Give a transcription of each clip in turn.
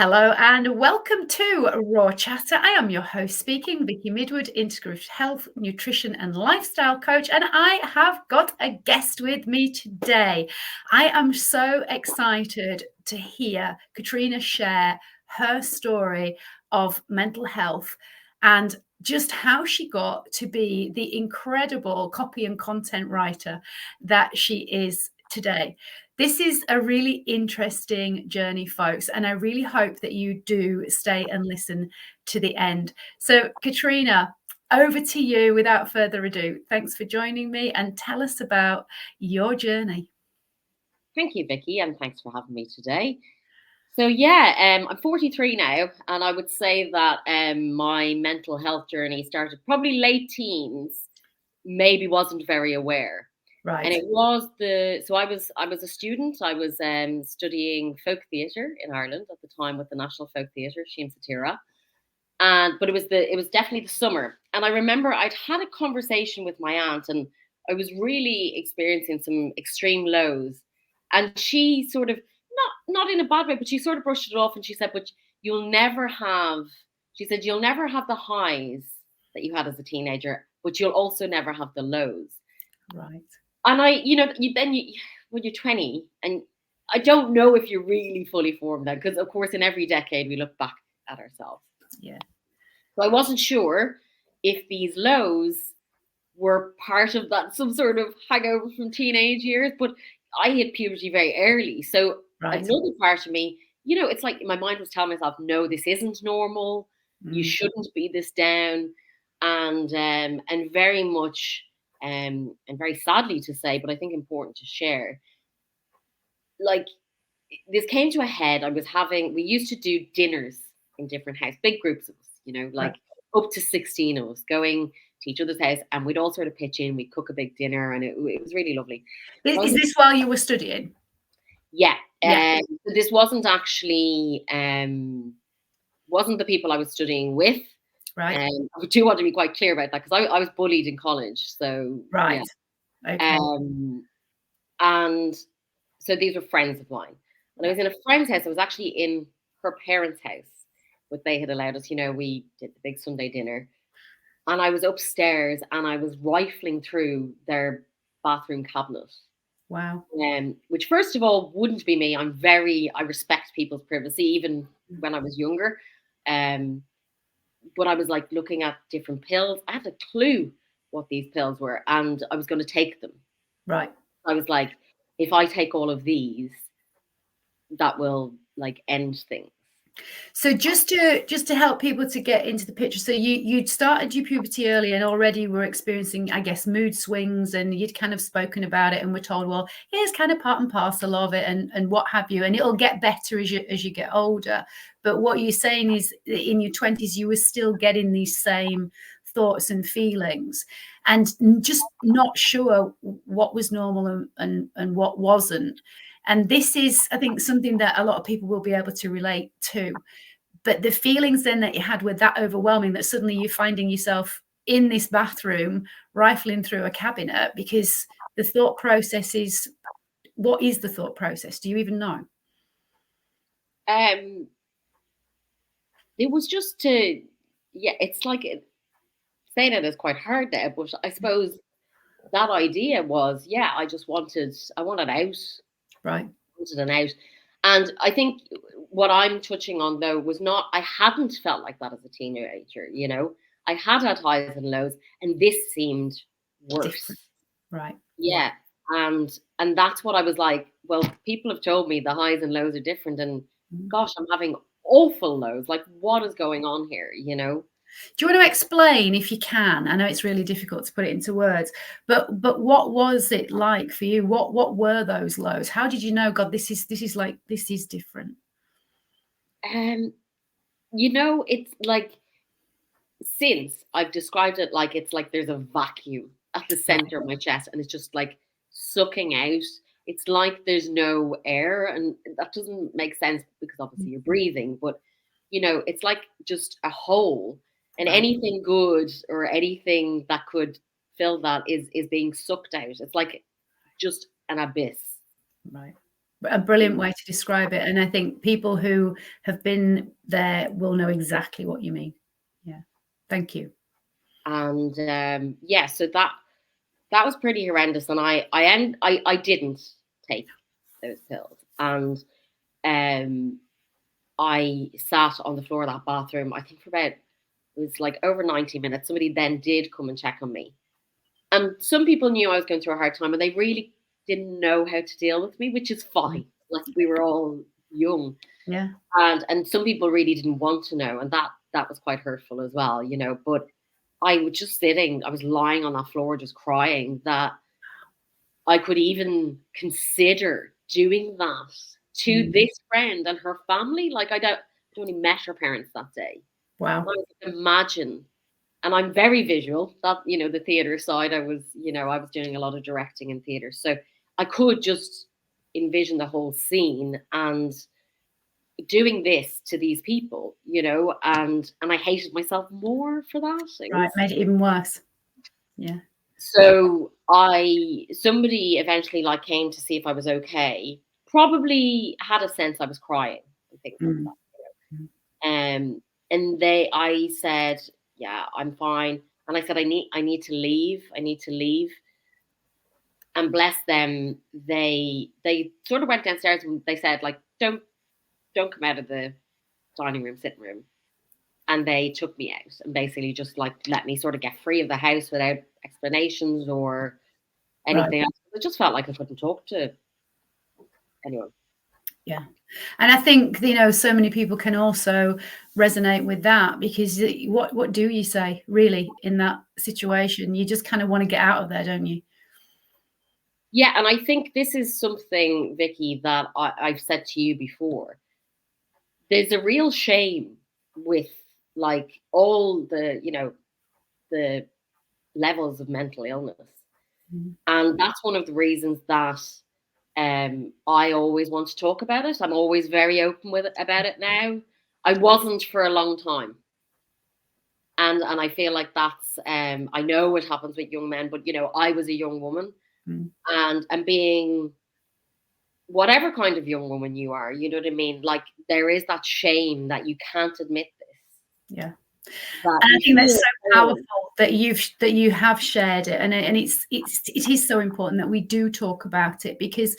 Hello and welcome to Raw Chatter. I am your host speaking, Vicky Midwood, integrative health, nutrition and lifestyle coach, and I have got a guest with me today. I am so excited to hear Caitriona share her story of mental health and just how she got to be the incredible copy and content writer that she is today. This is a really interesting journey, folks, and I really hope that you do stay and listen to the end. So, Caitriona, over to you without further ado. Thanks for joining me and tell us about your journey. Thank you, Vicky, and thanks for having me today. So yeah, I'm 43 now, and I would say that my mental health journey started probably late teens. Maybe wasn't very aware, and Right. it was I was a student. I was studying folk theatre in Ireland at the time with the National Folk Theatre, Shim Satira, and but it was definitely the summer, and I remember I'd had a conversation with my aunt, and I was really experiencing some extreme lows, and she sort of not in a bad way, but she sort of brushed it off, and she said, "But you'll never have," she said, "you'll never have the highs that you had as a teenager, but you'll also never have the lows." Right. And when you're 20, and I don't know if you're really fully formed then, because of course in every decade we look back at ourselves. Yeah. So I wasn't sure if these lows were part of that, some sort of hangover from teenage years, but I hit puberty very early. So Right. another part of me, it's like my mind was telling myself, no, this isn't normal. You shouldn't be this down. And very much and very sadly to say, but I think important to share, like this came to a head. We used to do dinners in different houses, big groups of us, Right. like up to 16 of us going to each other's house, and we'd all sort of pitch in, we'd cook a big dinner, and it was really lovely. Is this while you were studying? Yeah. Yeah. So this wasn't actually, wasn't the people I was studying with. Right. I do want to be quite clear about that, because I was bullied in college. So, yeah. Right. Okay. And so these were friends of mine. And I was in a friend's house. I was actually in her parents' house, but they had allowed us, we did the big Sunday dinner. And I was upstairs and I was rifling through their bathroom cabinet. Wow. Which first of all wouldn't be me. I respect people's privacy, even when I was younger. But I was like looking at different pills. I had a clue what these pills were, and I was going to take them. Right. I was like, if I take all of these, that will like end things. So just to help people to get into the picture, so you'd started your puberty early and already were experiencing, I guess, mood swings, and you'd kind of spoken about it and were told, well, here's kind of part and parcel of it, and what have you, and it'll get better as you get older. But what you're saying is, in your 20s, you were still getting these same thoughts and feelings, and just not sure what was normal and what wasn't. And this is, I think, something that a lot of people will be able to relate to. But the feelings then that you had were that overwhelming that suddenly you're finding yourself in this bathroom rifling through a cabinet, because the thought process is, what is the thought process? Do you even know? It was just it's like saying it is quite hard there, but I suppose that idea was, I wanted out. Right. Wanted an out. And I think what I'm touching on though was not, I hadn't felt like that as a teenager, I had highs and lows, and this seemed worse. Different. Right. Yeah. And that's what I was like, well, people have told me the highs and lows are different, and gosh, I'm having awful lows. Like, what is going on here, Do you want to explain, if you can? I know it's really difficult to put it into words, but what was it like for you? What were those lows? How did you know, God, this is different? It's like, since I've described it like it's like there's a vacuum at the center of my chest, and it's just like sucking out. It's like there's no air, and that doesn't make sense because obviously you're breathing, but it's like just a hole, and Right. anything good or anything that could fill that is being sucked out. It's like just an abyss. Right. A brilliant way to describe it. And I think people who have been there will know exactly what you mean. Yeah. Thank you. And yeah, so that was pretty horrendous. And I didn't take those pills. And I sat on the floor of that bathroom, I think for about, it was like over 90 minutes. Somebody then did come and check on me. And some people knew I was going through a hard time, and they really didn't know how to deal with me, which is fine. Like, we were all young. Yeah. And some people really didn't want to know. And that was quite hurtful as well, you know. But I was just sitting, I was lying on that floor just crying that I could even consider doing that to this friend and her family. Like, I only met her parents that day. Wow. I was like, imagine. And I'm very visual. That, you know, the theater side, I was doing a lot of directing in theater, so I could just envision the whole scene and doing this to these people, you know, and I hated myself more for that. Right, made it even worse. Yeah. So somebody eventually like came to see if I was okay. Probably had a sense I was crying and things like that. You know? I said, yeah, I'm fine. And I said, I need to leave. I need to leave. And bless them, they sort of went downstairs and they said, like, don't come out of the dining room, sitting room. And they took me out and basically just like let me sort of get free of the house without explanations or anything else. I just felt like I couldn't talk to anyone. Yeah. And I think, you know, so many people can also resonate with that, because what do you say really in that situation? You just kind of want to get out of there, don't you? Yeah. And I think this is something, Vicky, that I've said to you before. There's a real shame with like all the, you know, the levels of mental illness. And that's one of the reasons that I always want to talk about it. I'm always very open about it now. I wasn't for a long time. And I feel like that's I know it happens with young men, but you know, I was a young woman, and being whatever kind of young woman you are, you know what I mean? Like, there is that shame that you can't admit this. Yeah. And I think that's so powerful that you have shared it, and it is so important that we do talk about it, because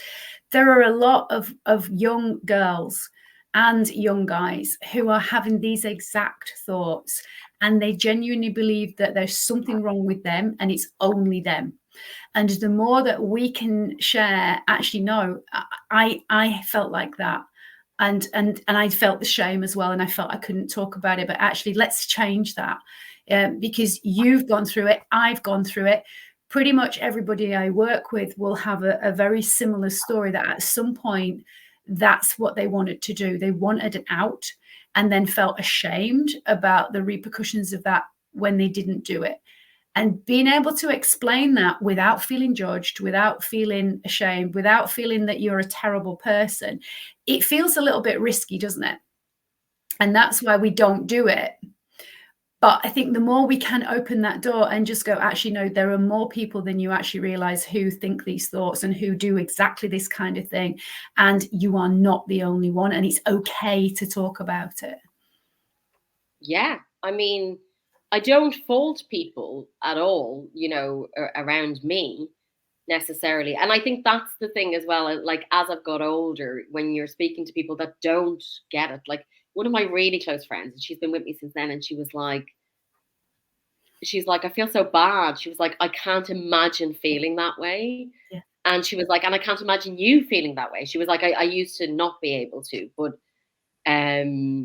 there are a lot of young girls and young guys who are having these exact thoughts, and they genuinely believe that there's something wrong with them and it's only them. And the more that we can share, actually, no, I felt like that. And I felt the shame as well, and I felt I couldn't talk about it. But actually, let's change that, because you've gone through it, I've gone through it. Pretty much everybody I work with will have a very similar story, that at some point, that's what they wanted to do. They wanted an out, and then felt ashamed about the repercussions of that when they didn't do it. And being able to explain that without feeling judged, without feeling ashamed, without feeling that you're a terrible person, it feels a little bit risky, doesn't it? And that's why we don't do it. But I think the more we can open that door and just go, actually, no, there are more people than you actually realize who think these thoughts and who do exactly this kind of thing. And you are not the only one. And it's okay to talk about it. Yeah. I mean, I don't fault people at all, you know, around me necessarily. And I think that's the thing as well. Like, as I've got older, when you're speaking to people that don't get it, like one of my really close friends, she's been with me since then, and she's like, I feel so bad. She was like, I can't imagine feeling that way. Yeah. And she was like, and I can't imagine you feeling that way. She was like, I used to not be able to, but yeah,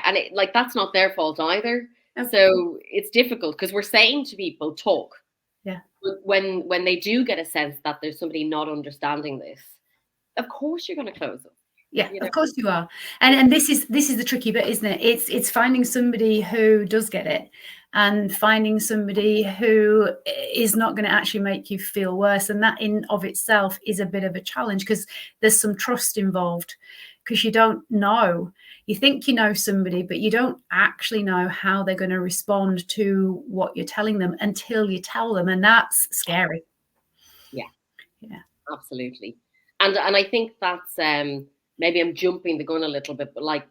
and it, like, that's not their fault either. Okay. So it's difficult because we're saying to people, talk. Yeah. But when they do get a sense that there's somebody not understanding this, of course you're going to close them. Yeah, you know? Of course you are. And this is the tricky bit, isn't it? It's finding somebody who does get it, and finding somebody who is not going to actually make you feel worse. And that in of itself is a bit of a challenge, because there's some trust involved, because you don't know. You think you know somebody, but you don't actually know how they're going to respond to what you're telling them until you tell them. And that's scary. Yeah. Yeah. Absolutely. And I think that's maybe I'm jumping the gun a little bit, but like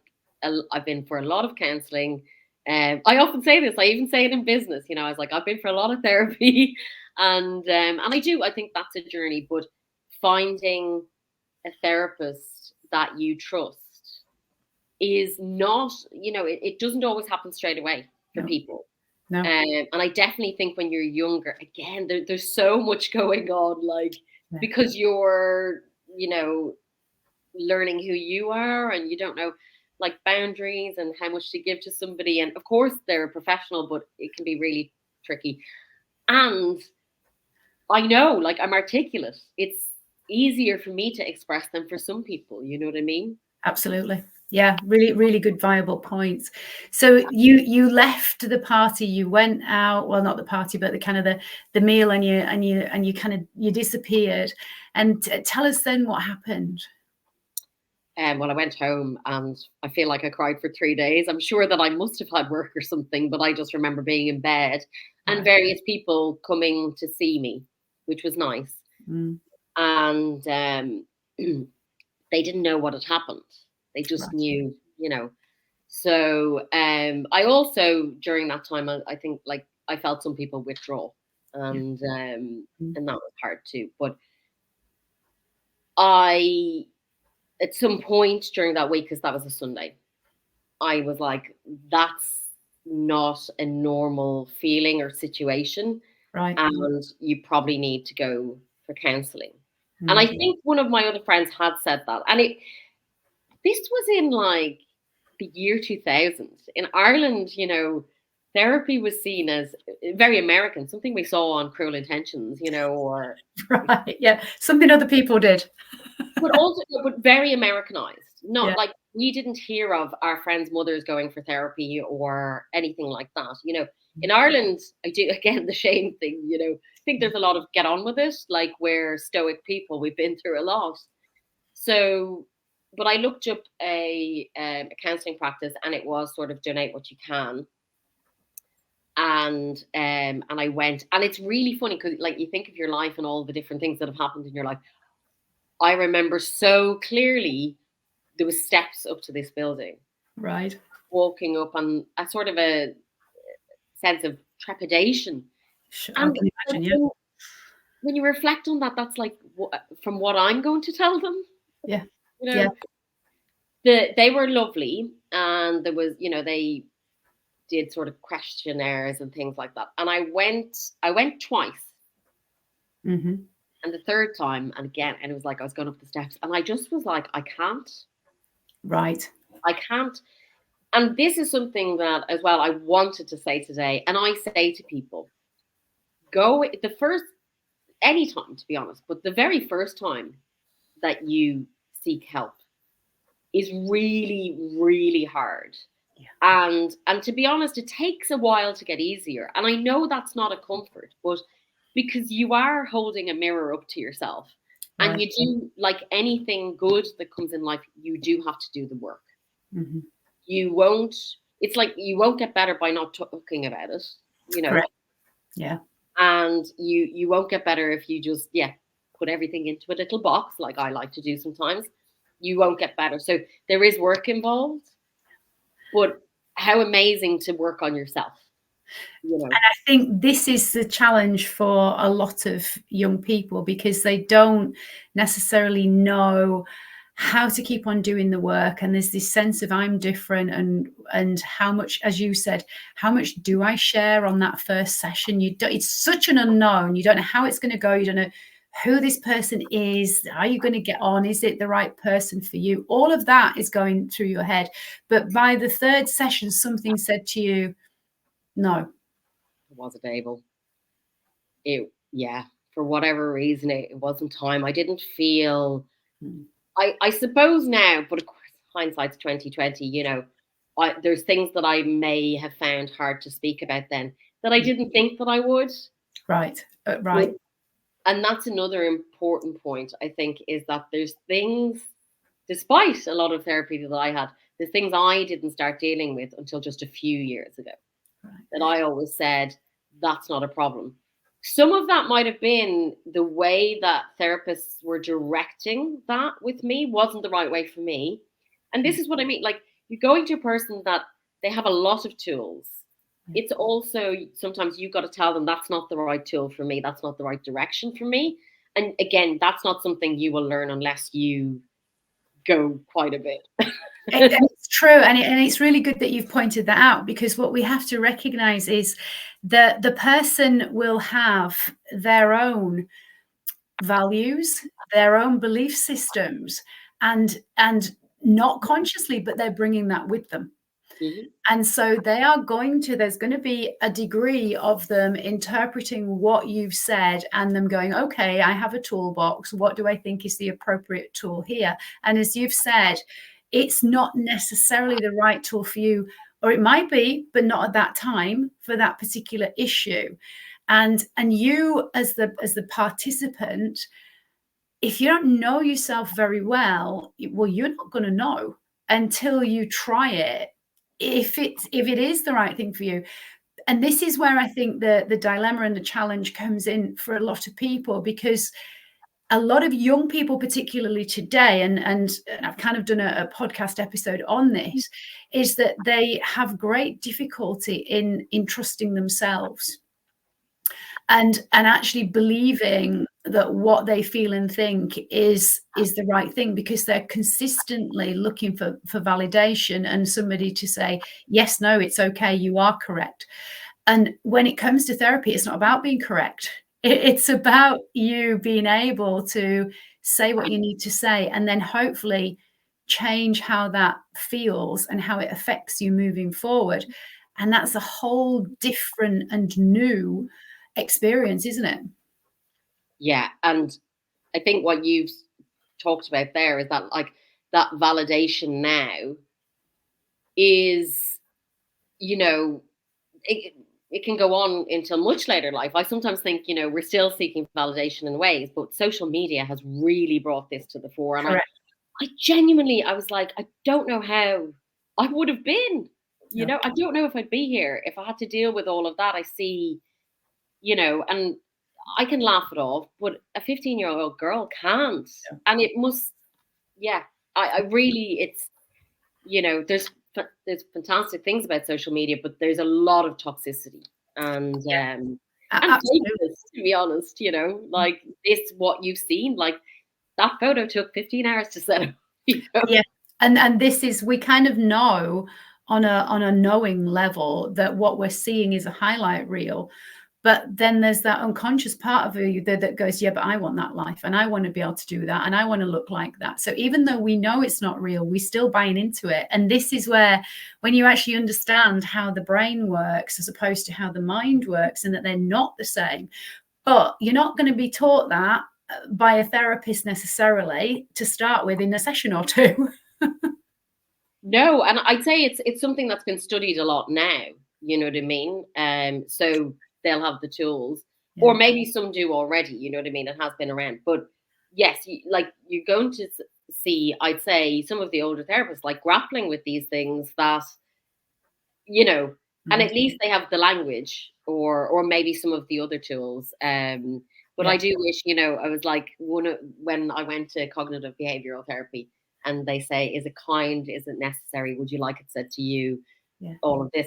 I've been for a lot of counselling. I often say this. I even say it in business. You know, I was like, I've been for a lot of therapy, and I do. I think that's a journey, but finding a therapist that you trust is not. You know, it doesn't always happen straight away for No. people. No. And I definitely think when you're younger, again, there's so much going on, like because you're, you know, learning who you are and you don't know like boundaries and how much to give to somebody. And of course they're a professional, but it can be really tricky. And I know, like I'm articulate. It's easier for me to express than for some people. You know what I mean? Absolutely. Yeah, really, really good, viable points. So you left the party, you went out, well, not the party, but the kind of the meal, and you kind of you disappeared. And tell us then what happened. Well, I went home and I feel like I cried for 3 days. I'm sure that I must have had work or something, but I just remember being in bed and Right. various people coming to see me, which was nice. Mm. And they didn't know what had happened. They just Right. knew, you know. So I also during that time, I think like I felt some people withdraw, and and that was hard too. But I at some point during that week, because that was a Sunday, I was like, that's not a normal feeling or situation. Right. And you probably need to go for counseling. And I Mm. think one of my other friends had said that. And this was in like the year 2000. In Ireland, you know, therapy was seen as very American, something we saw on Cruel Intentions, you know, or Right. Yeah. Something other people did. but also but very Americanized. Yeah. Not like we didn't hear of our friends' mothers going for therapy or anything like that. You know, in Ireland, I do again the shame thing, you know. I think there's a lot of get on with it, like we're stoic people, we've been through a lot. So but I looked up a counselling practice and it was sort of donate what you can. And I went and it's really funny because like you think of your life and all the different things that have happened in your life. I remember so clearly there was steps up to this building. Right. Walking up and a sort of a sense of trepidation. I And can imagine. Yeah. when you reflect on that, that's like from what I'm going to tell them. Yeah. You Yeah. know, they were lovely, and there was, you know, they did sort of questionnaires and things like that. And I went twice, Mm-hmm. and the third time, and again, and it was like I was going up the steps, and I just was like, I can't, Right. I can't. And this is something that as well I wanted to say today, and I say to people, go the first anytime to be honest, but the very first time that you seek help is really, really hard. Yeah. And to be honest, it takes a while to get easier. And I know that's not a comfort, but because you are holding a mirror up to yourself, and Right. you do like anything good that comes in life, you do have to do the work. Mm-hmm. You won't, it's like you won't get better by not talking about it, you know. Correct. Yeah. And you won't get better if you just put everything into a little box like I like to do sometimes. You won't get better. So there is work involved, but how amazing to work on yourself, you know. And I think this is the challenge for a lot of young people because they don't necessarily know how to keep on doing the work, and there's this sense of I'm different, and how much, as you said, how much do I share on that first session? It's such an unknown. You don't know how it's going to go. You don't know who this person is. Are you going to get on? Is it the right person for you? All of that is going through your head, but by the third session something said to you, no. I wasn't able. For whatever reason, it wasn't time. I didn't feel. I suppose now, but of course, hindsight's 2020. You know, there's things that I may have found hard to speak about then that I didn't think that I would. Right. Right. And that's another important point, I think, is that there's things, despite a lot of therapy that I had, there's things I didn't start dealing with until just a few years ago. Right. That I always said, that's not a problem. some of that might have been the way that therapists were directing that with me wasn't the right way for me. And this is what I mean. Like, you're going to a person that they have a lot of tools. It's also sometimes you've got to tell them that's not the right tool for me. That's not the right direction for me. And again, that's not something you will learn unless you go quite a bit. It's true, and it's really good that you've pointed that out, because what we have to recognize is that the person will have their own values, their own belief systems, and not consciously, but they're bringing that with them. Mm-hmm. And so there's going to be a degree of them interpreting what you've said and them going, okay, I have a toolbox. What do I think is the appropriate tool here? And as you've said, it's not necessarily the right tool for you, or it might be, but not at that time for that particular issue. And you as the participant, if you don't know yourself very well, you're not going to know until you try it, if it is the right thing for you. And this is where I think the dilemma and the challenge comes in for a lot of people, because a lot of young people, particularly today, and I've kind of done a podcast episode on this, is that they have great difficulty in trusting themselves and actually believing that what they feel and think is the right thing, because they're consistently looking for validation and somebody to say, yes, no, it's okay, you are correct. And when it comes to therapy, it's not about being correct. It's about you being able to say what you need to say, and then hopefully change how that feels and how it affects you moving forward. And that's a whole different and new experience, isn't it? Yeah. And I think what you've talked about there is that, like, that validation now is, it can go on until much later life. I sometimes think, we're still seeking validation in ways, but social media has really brought this to the fore. And I genuinely, I was like, I don't know how I would have been, I don't know if I'd be here if I had to deal with all of that. I see, and I can laugh it off, but a 15-year-old girl can't. Yeah. And it must, I really, it's, there's fantastic things about social media, but there's a lot of toxicity and fakeness, to be honest, like this, what you've seen, like that photo took 15 hours to set up. Yeah. And this is, we kind of know on a knowing level that what we're seeing is a highlight reel. But then there's that unconscious part of you that goes, yeah, but I want that life, and I want to be able to do that, and I want to look like that. So even though we know it's not real, we're still buying into it. And this is where, when you actually understand how the brain works as opposed to how the mind works, and that they're not the same, but you're not going to be taught that by a therapist necessarily to start with in a session or two. No, and I'd say it's something that's been studied a lot now. You know what I mean? So they'll have the tools, or maybe some do already. You know what I mean? It has been around, but yes, like you're going to see, I'd say, some of the older therapists like grappling with these things that, and at least they have the language, or maybe some of the other tools. But I do wish, I was like when I went to cognitive behavioral therapy, and they say, is it kind? Is it necessary? Would you like it said to you? Yeah. All of this.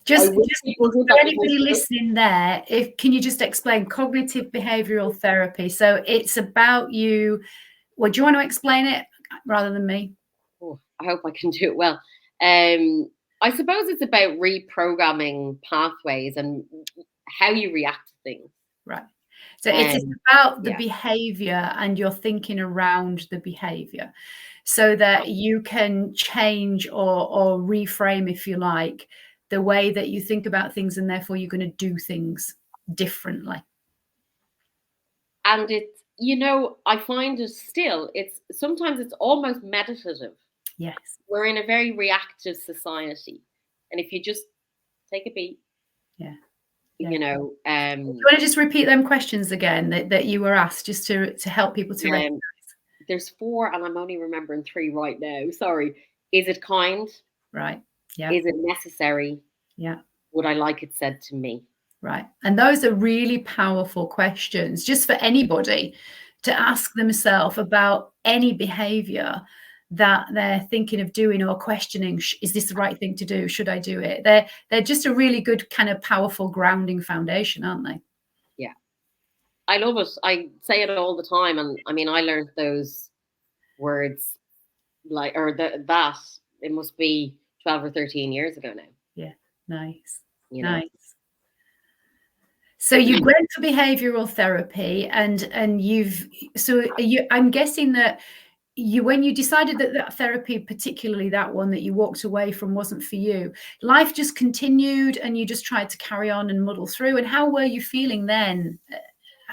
Just for anybody listening there, can you just explain cognitive behavioral therapy? So it's about you. Well, do you want to explain it rather than me? Oh, I hope I can do it well. I suppose it's about reprogramming pathways and how you react to things. Right. So it's about the behavior and your thinking around the behavior, so that you can change or reframe, if you like, the way that you think about things, and therefore you're going to do things differently. And it's, I find it's sometimes it's almost meditative. Yes. We're in a very reactive society. And if you just take a beat. Yeah. Do you want to just repeat them questions again that you were asked, just to help people to recognize? There's 4, and I'm only remembering 3 right now. Sorry. Is it kind? Right. Yeah. Is it necessary? Yeah. Would I like it said to me? Right. And those are really powerful questions just for anybody to ask themselves about any behavior that they're thinking of doing or questioning. Is this the right thing to do? Should I do it? They're just a really good kind of powerful grounding foundation, aren't they? Yeah. I love it. I say it all the time. And I mean, I learned those words like, or that it must be 12 or 13 years ago now. Yeah. Nice. You know? Nice. So you went for behavioral therapy and I'm guessing that when you decided that therapy, particularly that one that you walked away from, wasn't for you, life just continued and you just tried to carry on and muddle through. And how were you feeling then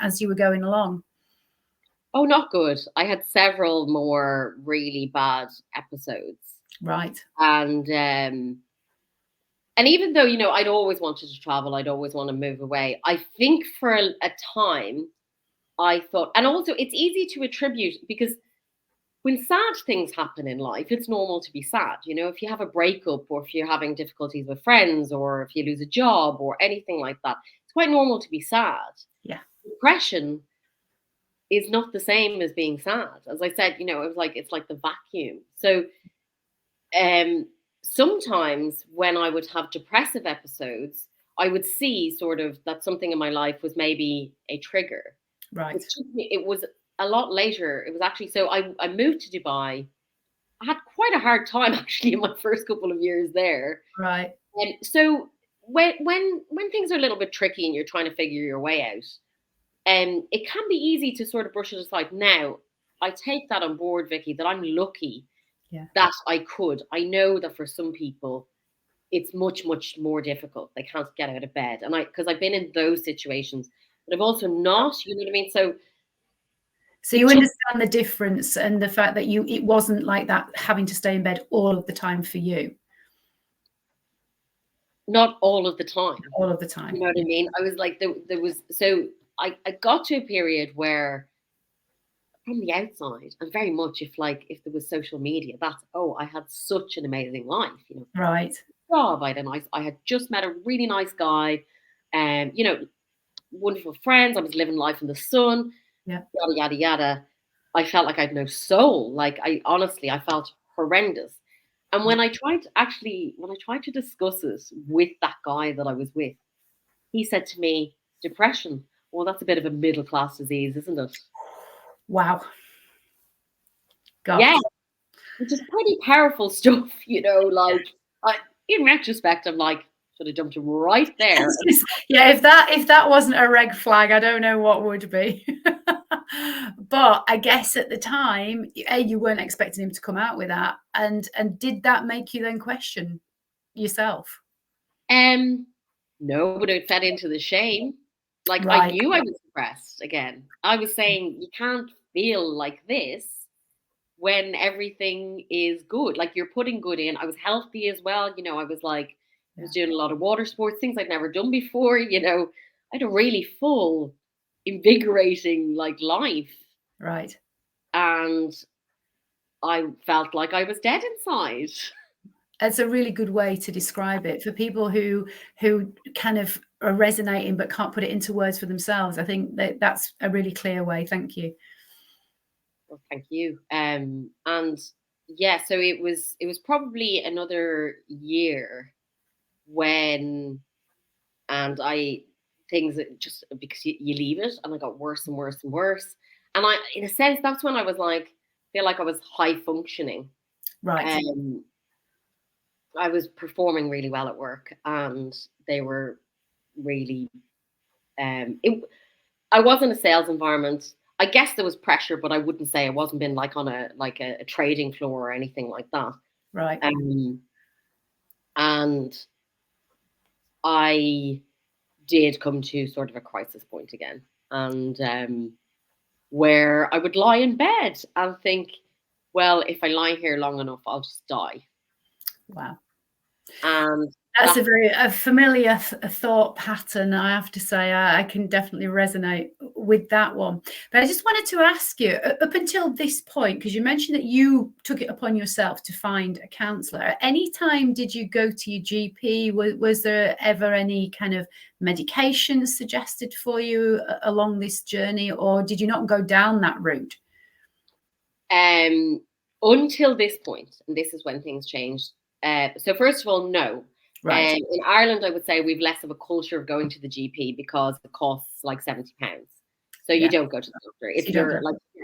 as you were going along? Oh, not good. I had several more really bad episodes. Right. And even though, you know, I'd always wanted to travel, I'd always want to move away. I think for a time I thought, and also it's easy to attribute because when sad things happen in life, it's normal to be sad. You know, if you have a breakup or if you're having difficulties with friends or if you lose a job or anything like that, it's quite normal to be sad. Yeah. Depression is not the same as being sad. As I said, you know, it was like, it's like the vacuum. So sometimes when I would have depressive episodes, I would see sort of that something in my life was maybe a trigger. Right. It was a lot later. It was actually, so I moved to Dubai. I had quite a hard time actually in my first couple of years there. Right. And so when things are a little bit tricky and you're trying to figure your way out, it can be easy to sort of brush it aside. Now, I take that on board, Vicky, that I'm lucky that I could. I know that for some people, it's much, much more difficult. They can't get out of bed. And because I've been in those situations, but I've also not, you know what I mean? So you understand the difference and the fact that it wasn't like that, having to stay in bed all of the time for you. Not all of the time. All of the time. You know what I mean? I was like, there was, so I got to a period where from the outside, and very much if there was social media, that's, I had such an amazing life, you know. Right. Job, I had just met a really nice guy, you know, wonderful friends. I was living life in the sun, yada yada yada. I felt like I had no soul. Like I felt horrendous. And when I tried to discuss it with that guy that I was with, he said to me, "Depression. Well, that's a bit of a middle class disease, isn't it?" Wow. Gosh. Yeah, which is pretty powerful stuff, you know. Like, in retrospect, I'm like, should have dumped him right there. Yeah, if that wasn't a red flag, I don't know what would be. But I guess at the time, you weren't expecting him to come out with that, and did that make you then question yourself? No, but it fed into the shame. Like, right. I knew I was depressed again. I was saying, you can't feel like this when everything is good. Like, you're putting good in. I was healthy as well. You know, I was like, I was doing a lot of water sports, things I'd never done before. You know, I had a really full, invigorating life. Right. And I felt like I was dead inside. That's a really good way to describe it for people who kind of are resonating but can't put it into words for themselves. I think that's a really clear way. Thank you. Well, thank you. And yeah, so it was probably another year when, and things just, because you leave it, and I got worse and worse and worse. And in a sense, that's when I was like, feel like I was high functioning. Right. I was performing really well at work, and they were really, I was in a sales environment. I guess there was pressure, but I wouldn't say I wasn't been like on a trading floor or anything like that. Right. And I did come to sort of a crisis point again, and where I would lie in bed and think, well, if I lie here long enough, I'll just die. Wow. And That's a very familiar thought pattern, I have to say. I can definitely resonate with that one. But I just wanted to ask you, up until this point, because you mentioned that you took it upon yourself to find a counsellor. At any time did you go to your GP? Was there ever any kind of medication suggested for you along this journey, or did you not go down that route? Until this point, and this is when things changed. So first of all, no. Right. In Ireland, I would say we've less of a culture of going to the GP because it costs like £70. So you don't go to the doctor. If your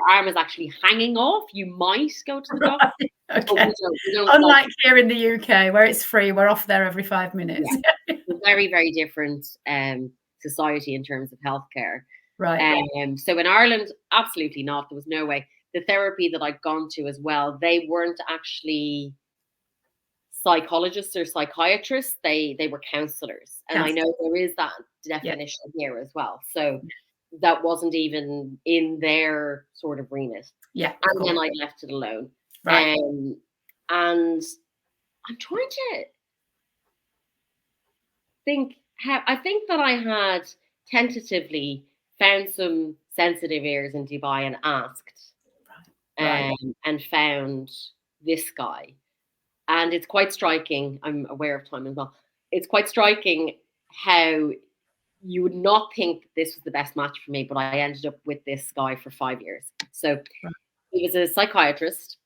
arm is actually hanging off, you might go to the doctor. Okay. We don't Unlike here in the UK, where it's free, we're off there every 5 minutes. Yeah. It's a very, very different society in terms of healthcare. Right. So in Ireland, absolutely not. There was no way. The therapy that I'd gone to as well, they weren't actually psychologists or psychiatrists, they were counselors. And I know there is that definition here as well. So that wasn't even in their sort of remit. Yeah. And then I left it alone. Right. And I'm trying to think I think that I had tentatively found some sensitive ears in Dubai and asked. And found this guy. And it's quite striking. I'm aware of time as well. It's quite striking how you would not think this was the best match for me, but I ended up with this guy for 5 years. So he was a psychiatrist,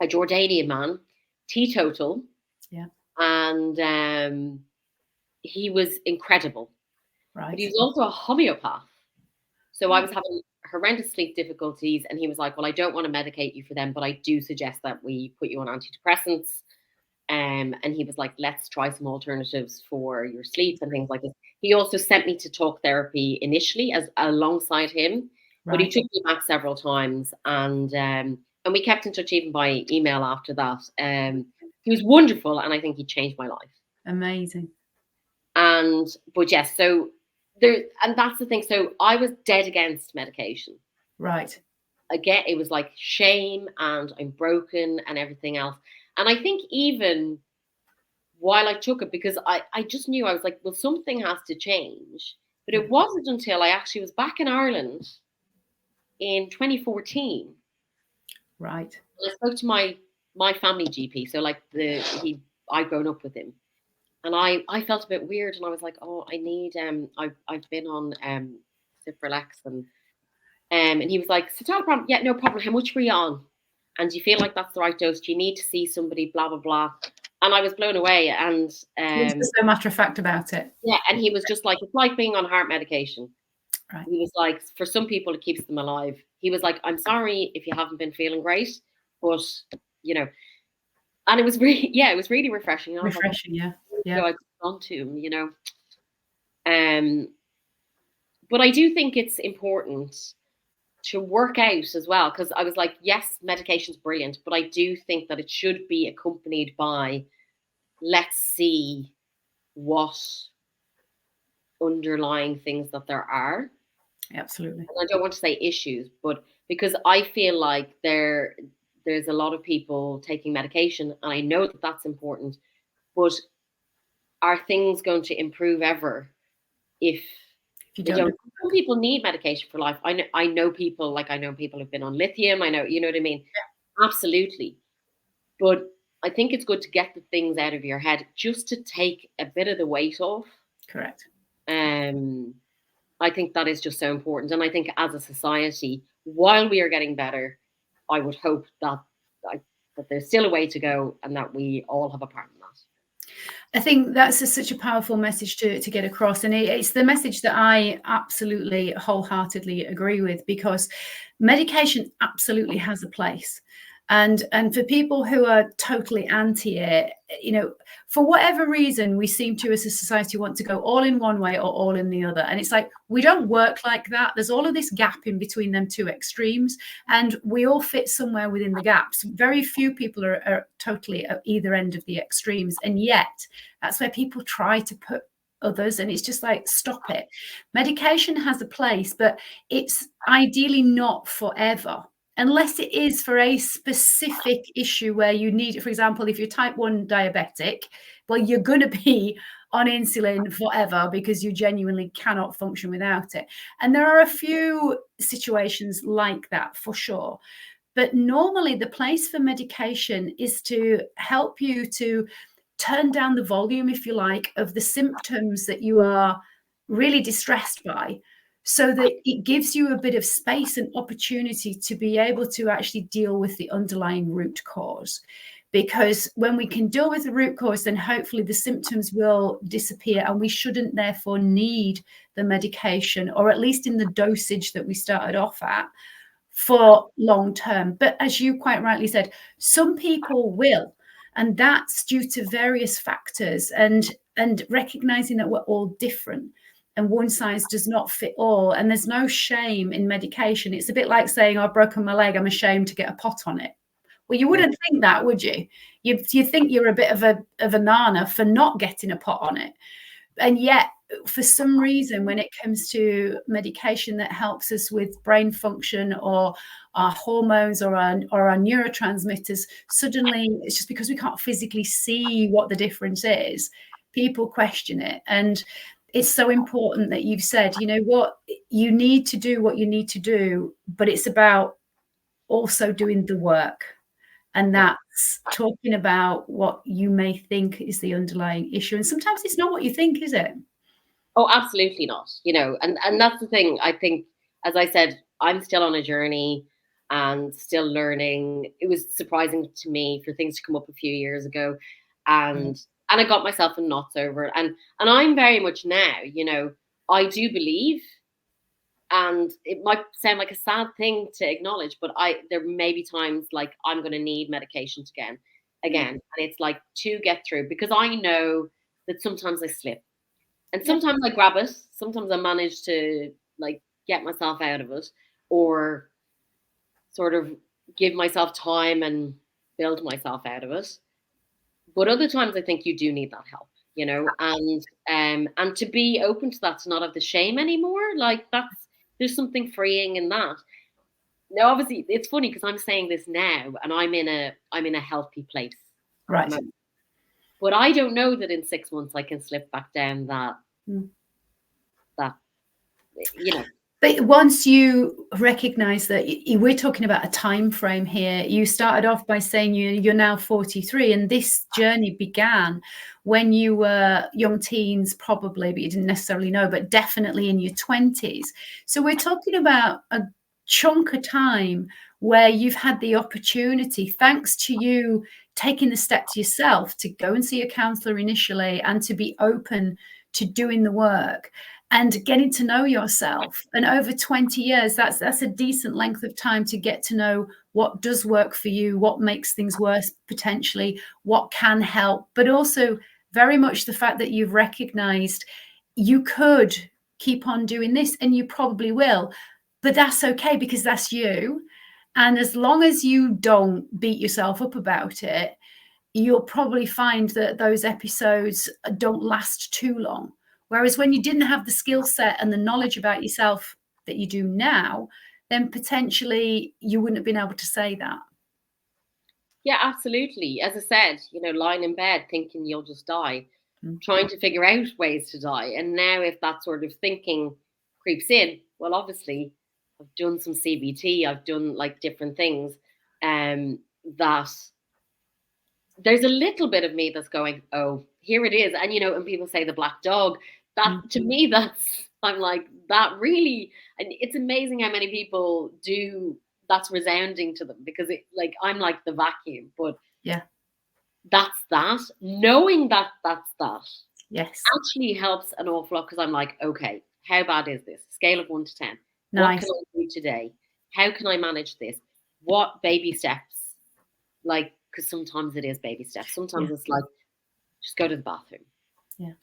a Jordanian man, teetotal. Yeah. And he was incredible. Right. But he was also a homeopath. So I was having horrendous sleep difficulties, and he was like, well, I don't want to medicate you for them, but I do suggest that we put you on antidepressants. And he was like, let's try some alternatives for your sleep and things like this. He also sent me to talk therapy initially as alongside him, but he took me back several times, and we kept in touch even by email after that. He was wonderful, and I think he changed my life. Amazing. But yes, so there, and that's the thing. So I was dead against medication. Right. Again, it was like shame and I'm broken and everything else. And I think even while I took it, because I just knew, I was like, well, something has to change. But it wasn't until I actually was back in Ireland in 2014. Right. I spoke to my family GP. So like I'd grown up with him. And I felt a bit weird, and I was like, oh, I need I've been on Cipralex, and he was like, so not a problem. Yeah, no problem. How much were you on? And do you feel like that's the right dose? Do you need to see somebody? Blah blah blah. And I was blown away. And he was so matter of fact about it. Yeah, and he was just like, it's like being on heart medication. Right. He was like, for some people, it keeps them alive. He was like, I'm sorry if you haven't been feeling great, but you know. And it was really, it was really refreshing. Refreshing, yeah. I'd gone to him, you know. But I do think it's important to work out as well, because I was like, yes, medication's brilliant, but I do think that it should be accompanied by, let's see what underlying things that there are. Absolutely. And I don't want to say issues, but because I feel like there's a lot of people taking medication, and I know that that's important, but are things going to improve ever if you don't? Some people need medication for life. I know people who've been on lithium. I know, you know what I mean? Yeah. Absolutely. But I think it's good to get the things out of your head just to take a bit of the weight off. Correct. I think that is just so important. And I think as a society, while we are getting better, I would hope that there's still a way to go, and that we all have a part in that. I think that's such a powerful message to get across. And it's the message that I absolutely wholeheartedly agree with, because medication absolutely has a place. And for people who are totally anti it, you know, for whatever reason, we seem to, as a society, want to go all in one way or all in the other. And it's like, we don't work like that. There's all of this gap in between them two extremes, and we all fit somewhere within the gaps. Very few people are totally at either end of the extremes. And yet that's where people try to put others, and it's just like, stop it. Medication has a place, but it's ideally not forever. unless it is for a specific issue where you need, for example, if you're type 1 diabetic, well, you're going to be on insulin forever because you genuinely cannot function without it. And there are a few situations like that for sure. But normally the place for medication is to help you to turn down the volume, if you like, of the symptoms that you are really distressed by, so that it gives you a bit of space and opportunity to be able to actually deal with the underlying root cause. Because when we can deal with the root cause, then hopefully the symptoms will disappear, and we shouldn't therefore need the medication, or at least in the dosage that we started off at, for long term. But as you quite rightly said, some people will, and that's due to various factors, and recognizing that we're all different and one size does not fit all. And there's no shame in medication. It's a bit like saying, I've broken my leg, I'm ashamed to get a pot on it. Well, you wouldn't think that, would you? You think you're a bit of a nana for not getting a pot on it. And yet, for some reason, when it comes to medication that helps us with brain function or our hormones or our neurotransmitters, suddenly it's just because we can't physically see what the difference is, people question it. And it's so important that you've said, you know what, you need to do what you need to do, but it's about also doing the work. And that's talking about what you may think is the underlying issue. And sometimes it's not what you think, is it? Oh, absolutely not. You know, and that's the thing. I think, as I said, I'm still on a journey and still learning. It was surprising to me for things to come up a few years ago, and I got myself in knots over it. And I'm very much now, you know, I do believe, and it might sound like a sad thing to acknowledge, but there may be times like I'm going to need medications again, and it's like to get through, because I know that sometimes I slip. And sometimes I grab it. Sometimes I manage to like get myself out of it, or sort of give myself time and build myself out of it. But other times I think you do need that help, you know, and to be open to that, to not have the shame anymore. Like there's something freeing in that. Now, obviously, it's funny because I'm saying this now, and I'm in a healthy place, right? But I don't know that in 6 months I can slip back down that, you know. But once you recognize that, we're talking about a time frame here. You started off by saying you're now 43, and this journey began when you were young teens, probably, but you didn't necessarily know, but definitely in your 20s. So we're talking about a chunk of time where you've had the opportunity, thanks to you taking the step to yourself to go and see a counselor initially, and to be open to doing the work and getting to know yourself. And over 20 years, that's a decent length of time to get to know what does work for you, what makes things worse potentially, what can help, but also very much the fact that you've recognized you could keep on doing this, and you probably will, but that's okay, because that's you. And as long as you don't beat yourself up about it, you'll probably find that those episodes don't last too long. Whereas when you didn't have the skill set and the knowledge about yourself that you do now, then potentially you wouldn't have been able to say that. Yeah, absolutely. As I said, you know, lying in bed thinking you'll just die, trying to figure out ways to die. And now if that sort of thinking creeps in, well, obviously I've done some CBT, I've done like different things, that there's a little bit of me that's going, oh, here it is. And, you know, and people say the black dog, that to me, I'm like, that really, and it's amazing how many people do, that's resounding to them, because I'm like the vacuum, but that's that. Knowing that that's that. Yes. Actually helps an awful lot, because I'm like, okay, how bad is this? Scale of 1 to 10. Nice. What can I do today? How can I manage this? What baby steps? Like, because sometimes it is baby steps. Sometimes it's like, just go to the bathroom. Yeah.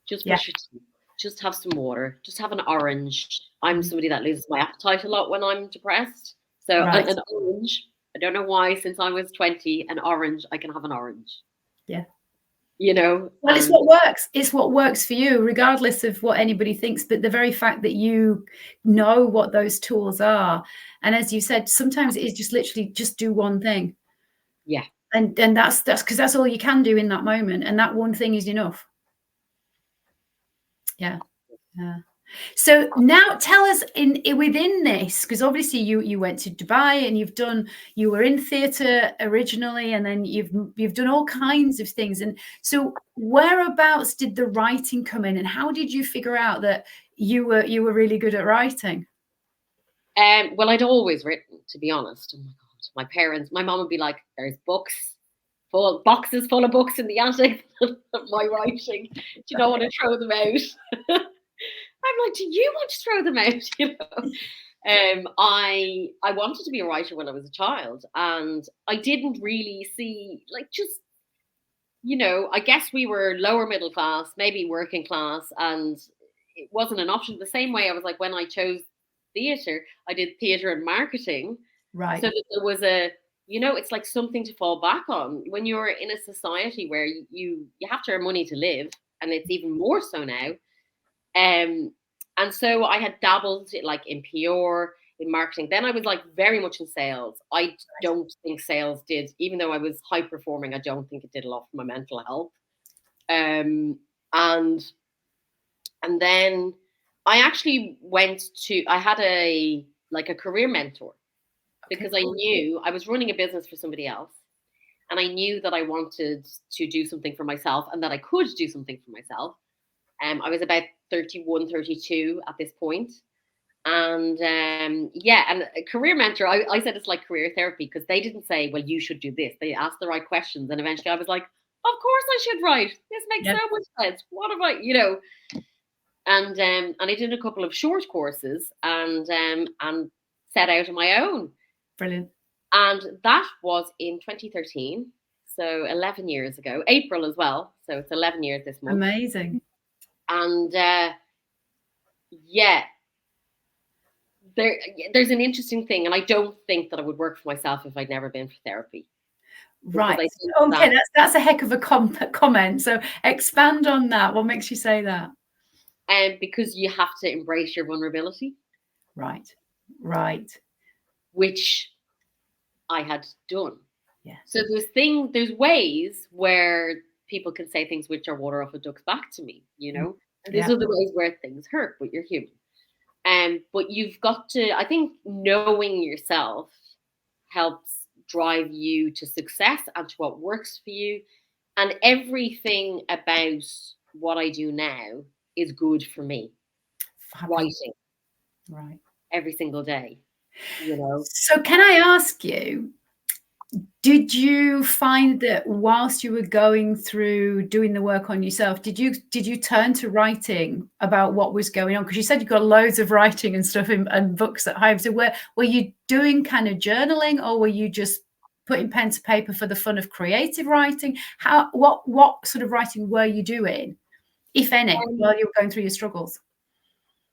Just brush your teeth. Just have some water. Just have an orange. I'm somebody that loses my appetite a lot when I'm depressed. So an orange, I don't know why, since I was 20, an orange, I can have an orange. Yeah. you know. Well, it's And what works. It's what works for you, regardless of what anybody thinks. But the very fact that you know what those tools are, and as you said, sometimes it's just literally just do one thing. yeah. And that's because that's all you can do in that moment, and that one thing is enough. Yeah. Yeah. So now tell us within this, because obviously you went to Dubai and you were in theatre originally, and then you've done all kinds of things. And so whereabouts did the writing come in, and how did you figure out that you were really good at writing? Well, I'd always written, to be honest. Oh my God, my parents, my mom would be like, "There's boxes full of books in the attic of my writing. Do you not want to throw them out?" I'm like, "Do you want to throw them out?" You know. I wanted to be a writer when I was a child, and I didn't really see, like, just, you know, I guess we were lower middle class, maybe working class, and it wasn't an option. The same way I was like, when I chose theatre, I did theatre and marketing, Right. so that there was a, you know, it's like something to fall back on when you're in a society where you have to earn money to live, and it's even more so now. Um, and so I had dabbled like in PR, in marketing. Then I was like very much in sales. I don't think sales did, even though I was high performing, I don't think it did a lot for my mental health. Um, and and then I actually I had a career mentor, Okay. because I knew I was running a business for somebody else, and I knew that I wanted to do something for myself and that I could do something for myself. I was about 31, 32 at this point. And yeah, and a career mentor, I said it's like career therapy, because they didn't say, well, you should do this. They asked the right questions. And eventually I was like, of course I should write. This makes Yeah. so much sense. What have I, you know? And I did a couple of short courses, and set out on my own. Brilliant. And that was in 2013. So 11 years ago, April as well. So it's 11 years this month. Amazing. And yeah, there's an interesting thing, and I don't think that I would work for myself if I'd never been for therapy. Because Right. I think Okay, that that's a heck of a comment. So expand on that. What makes you say that? because you have to embrace your vulnerability, Right. Right. which I had done. Yeah. So there's ways where people can say things which are water off a duck's back to me, you know, and there's Yeah. other ways where things hurt, but you're human. But you've got to, I think, knowing yourself helps drive you to success and to what works for you. And everything about what I do now is good for me. Fabulous. Writing Right. every single day, you know. So can I ask you, did you find that whilst you were going through doing the work on yourself, did you turn to writing about what was going on? Because you said you've got loads of writing and stuff and books at home. So were you doing kind of journaling, or were you just putting pen to paper for the fun of creative writing? What sort of writing were you doing, if any, Um, while you were going through your struggles?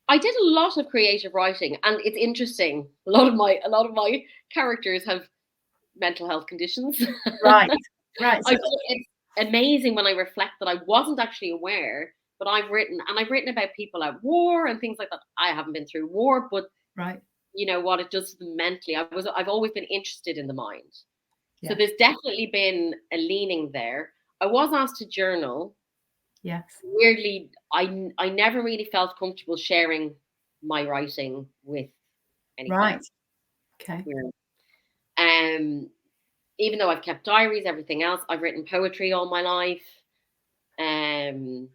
I did a lot of creative writing, and it's interesting. A lot of my characters have mental health conditions. Right. Right. So It's amazing when I reflect that I wasn't actually aware, but I've written about people at war and things like that. I haven't been through war, but right. you know what it does to them mentally. I've always been interested in the mind. So Yeah. there's definitely been a leaning there. I was asked to journal. Yes. Weirdly, I never really felt comfortable sharing my writing with anyone Right. else. Okay. You know? Even though I've kept diaries, everything else, I've written poetry all my life. And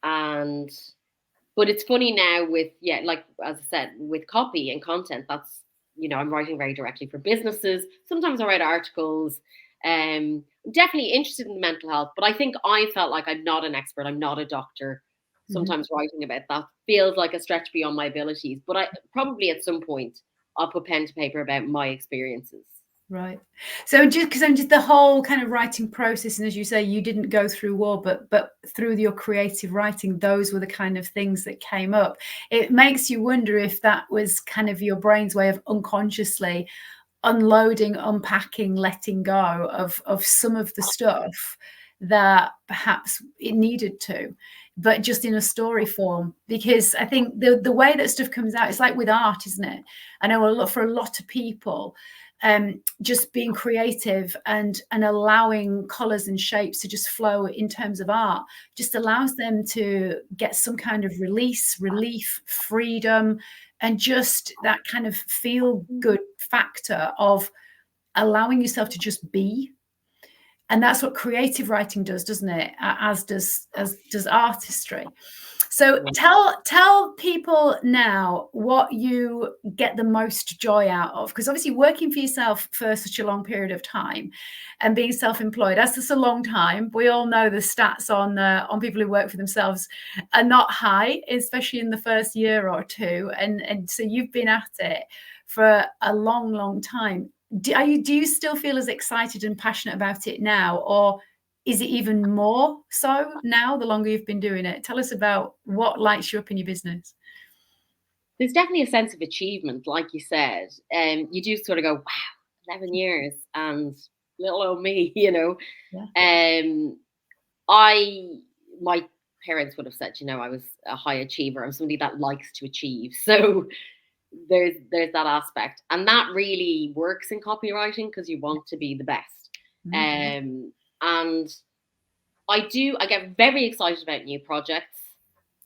but it's funny now with, yeah, like as I said, with copy and content, that's, you know, I'm writing very directly for businesses. Sometimes I write articles. I'm definitely interested in the mental health, but I think I felt like I'm not an expert. I'm not a doctor. Mhm. Sometimes writing about that feels like a stretch beyond my abilities, but I probably at some point I'll put pen to paper about my experiences. Right. So just the whole kind of writing process, and as you say, you didn't go through war, but through your creative writing, those were the kind of things that came up. It makes you wonder if that was kind of your brain's way of unconsciously unloading, unpacking, letting go of some of the stuff that perhaps it needed to, but just in a story form. Because I think the way that stuff comes out, it's like with art, isn't it? I know for a lot of people, just being creative and allowing colors and shapes to just flow in terms of art just allows them to get some kind of relief, freedom, and just that kind of feel good factor of allowing yourself to just be. And that's what creative writing does, doesn't it? As does artistry. So tell people now what you get the most joy out of, because obviously working for yourself for such a long period of time and being self-employed, that's just a long time. We all know the stats on people who work for themselves are not high, especially in the first year or two. And so you've been at it for a long time. Do you still feel as excited and passionate about it now, or is it even more so now the longer you've been doing it? Tell us about what lights you up in your business. There's definitely a sense of achievement, like you said. You do sort of go, wow, 11 years and little old me, you know. Yeah. My parents would have said, you know, I was a high achiever. I'm somebody that likes to achieve. So there's that aspect, and that really works in copywriting because you want to be the best. And I get very excited about new projects,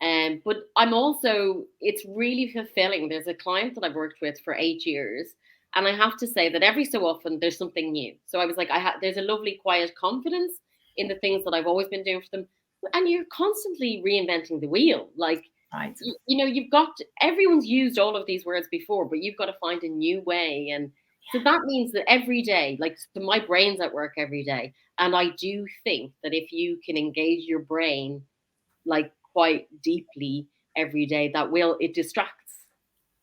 but I'm also, it's really fulfilling. There's a client that I've worked with for 8 years, and I have to say that every so often there's something new. So I was like, there's a lovely quiet confidence in the things that I've always been doing for them, and you're constantly reinventing the wheel. Like, right. You know, everyone's used all of these words before, but you've got to find a new way. And so that means that every day, like, so my brain's at work every day. And I do think that if you can engage your brain, like, quite deeply every day, it distracts.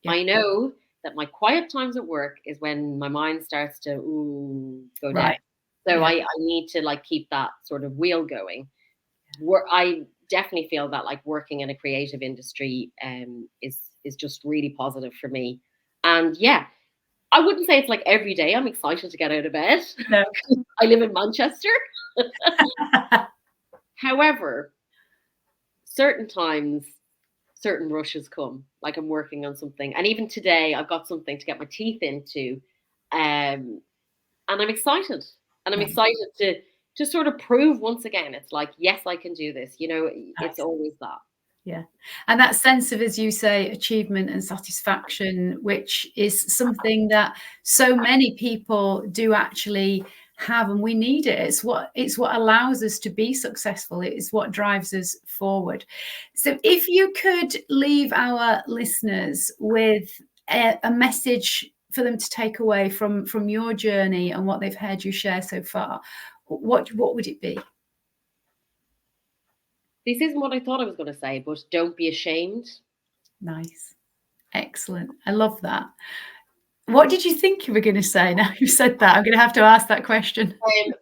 Yeah. I know that my quiet times at work is when my mind starts to go down. Right. So I need to, like, keep that sort of wheel going. I definitely feel that, like, working in a creative industry is just really positive for me. And yeah, I wouldn't say it's like every day I'm excited to get out of bed. No. I live in Manchester. However, certain times, certain rushes come, like I'm working on something. And even today, I've got something to get my teeth into. And I'm excited. And I'm excited to sort of prove once again, it's like, yes, I can do this. You know, it's always that. Yeah. And that sense of, as you say, achievement and satisfaction, which is something that so many people do actually have, and we need it. It's what allows us to be successful. It is what drives us forward. So if you could leave our listeners with a message for them to take away from your journey and what they've heard you share so far, what would it be? This isn't what I thought I was going to say, but don't be ashamed. Nice. Excellent. I love that. What did you think you were going to say? Now you said that, I'm going to have to ask that question.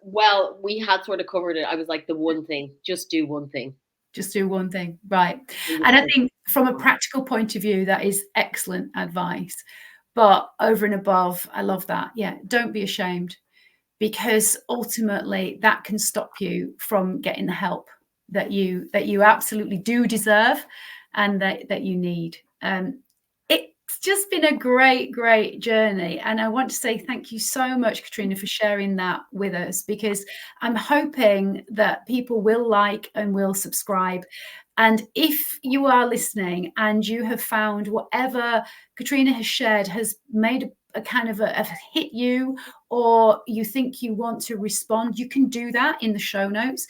Well, we had sort of covered it. I was like, the one thing, just do one thing. Just do one thing. Right. And I think from a practical point of view, that is excellent advice. But over and above, I love that. Yeah. Don't be ashamed, because ultimately that can stop you from getting the help that you absolutely do deserve and that you need. It's just been a great journey, and I want to say thank you so much, Caitriona, for sharing that with us, because I'm hoping that people will like and will subscribe. And if you are listening and you have found whatever Caitriona has shared has made a kind of a hit you, or you think you want to respond, you can do that in the show notes.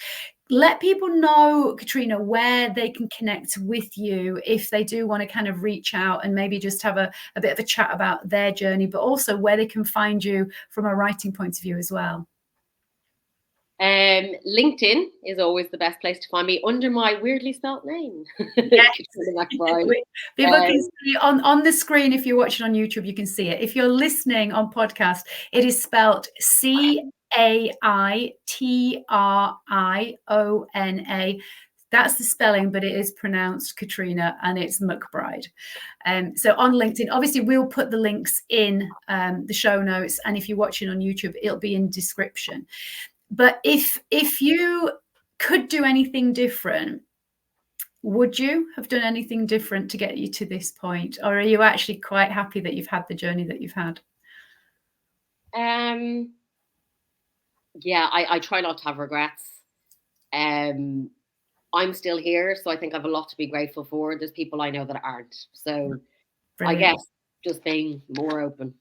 Let people know, Caitriona, where they can connect with you if they do want to kind of reach out and maybe just have a bit of a chat about their journey, but also where they can find you from a writing point of view as well. LinkedIn is always the best place to find me under my weirdly spelt name. Yes. People can see on the screen. If you're watching on YouTube, you can see it. If you're listening on podcast, it is spelled Caitriona. That's the spelling, but it is pronounced Caitriona, and it's McBride. So on LinkedIn, obviously we'll put the links in the show notes, and if you're watching on YouTube, it'll be in description. But if you could do anything different, would you have done anything different to get you to this point? Or are you actually quite happy that you've had the journey that you've had? Yeah, I try not to have regrets. I'm still here, so I think I have a lot to be grateful for. There's people I know that aren't. So Brilliant. I guess just being more open.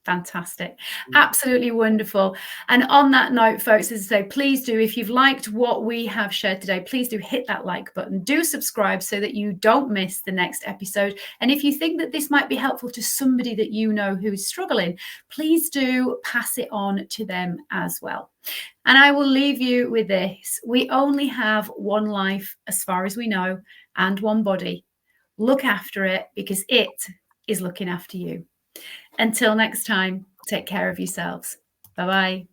Fantastic. Absolutely wonderful. And on that note, folks, as I say, please do, if you've liked what we have shared today, please do hit that like button. Do subscribe so that you don't miss the next episode. And if you think that this might be helpful to somebody that you know who's struggling, please do pass it on to them as well. And I will leave you with this. We only have one life, as far as we know, and one body. Look after it, because it is looking after you. Until next time, take care of yourselves. Bye-bye.